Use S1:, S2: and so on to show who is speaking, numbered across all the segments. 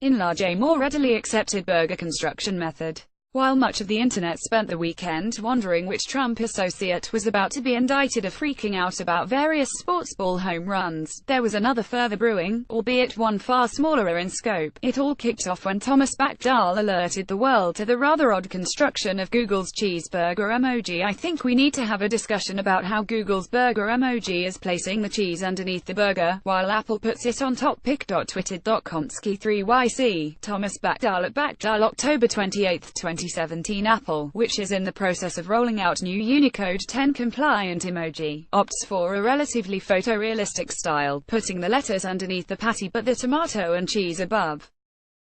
S1: in large a more readily accepted burger construction method. While much of the internet spent the weekend wondering which Trump associate was about to be indicted or freaking out about various sports ball home runs, there was another further brewing, albeit one far smaller in scope. It all kicked off when Thomas Backdahl alerted the world to the rather odd construction of Google's cheeseburger emoji. I think we need to have a discussion about how Google's burger emoji is placing the cheese underneath the burger, while Apple puts it on top. pic.twitter.com/3yc. Thomas Backdahl at Backdahl, October 28, 2017. Apple, which is in the process of rolling out new Unicode 10 compliant emoji, opts for a relatively photorealistic style, putting the lettuce underneath the patty but the tomato and cheese above.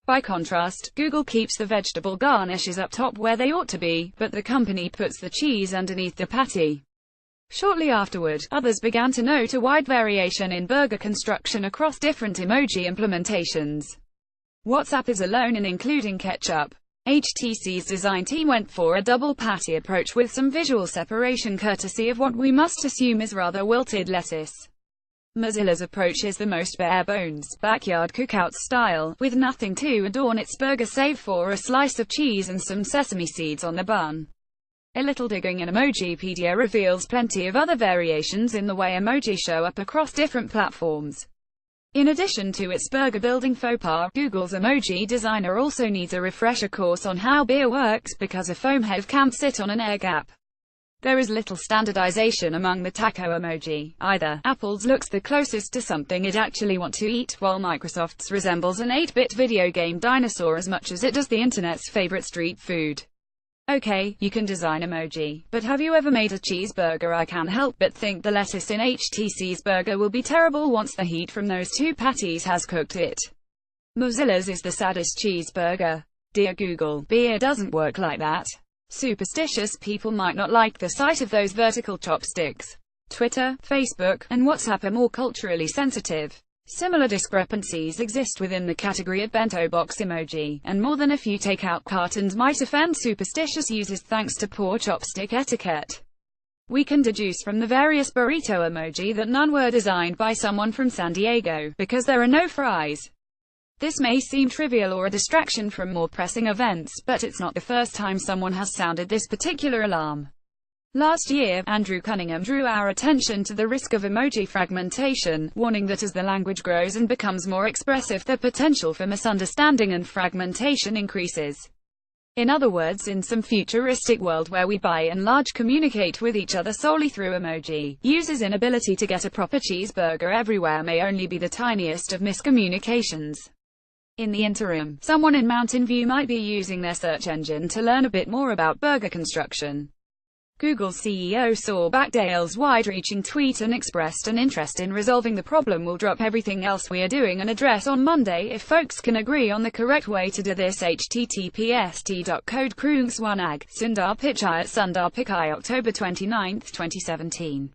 S1: By contrast, Google keeps the vegetable garnishes up top where they ought to be, but the company puts the cheese underneath the patty. Shortly afterward, others began to note a wide variation in burger construction across different emoji implementations. WhatsApp is alone in including ketchup. HTC's design team went for a double patty approach with some visual separation courtesy of what we must assume is rather wilted lettuce. Mozilla's approach is the most bare-bones, backyard cookout style, with nothing to adorn its burger save for a slice of cheese and some sesame seeds on the bun. A little digging in Emojipedia reveals plenty of other variations in the way emoji show up across different platforms. In addition to its burger-building faux pas, Google's emoji designer also needs a refresher course on how beer works, because a foam head can't sit on an air gap. There is little standardization among the taco emoji, either. Apple's looks the closest to something I'd actually want to eat, while Microsoft's resembles an 8-bit video game dinosaur as much as it does the internet's favorite street food. Okay, you can design emoji, but have you ever made a cheeseburger? I can't help but think the lettuce in HTC's burger will be terrible once the heat from those two patties has cooked it. Mozilla's is the saddest cheeseburger. Dear Google, beer doesn't work like that. Superstitious people might not like the sight of those vertical chopsticks. Twitter, Facebook, and WhatsApp are more culturally sensitive. Similar discrepancies exist within the category of bento box emoji, and more than a few takeout cartons might offend superstitious users thanks to poor chopstick etiquette. We can deduce from the various burrito emoji that none were designed by someone from San Diego, because there are no fries. This may seem trivial or a distraction from more pressing events, but it's not the first time someone has sounded this particular alarm. Last year, Andrew Cunningham drew our attention to the risk of emoji fragmentation, warning that as the language grows and becomes more expressive, the potential for misunderstanding and fragmentation increases. In other words, in some futuristic world where we by and large communicate with each other solely through emoji, users' inability to get a proper cheeseburger everywhere may only be the tiniest of miscommunications. In the interim, someone in Mountain View might be using their search engine to learn a bit more about burger construction. Google's CEO saw Backdahl's wide-reaching tweet and expressed an interest in resolving the problem. We'll drop everything else we are doing and address on Monday if folks can agree on the correct way to do this. https://t.code Krungs1ag, Sundar Pichai at Sundar Pichai, October 29, 2017.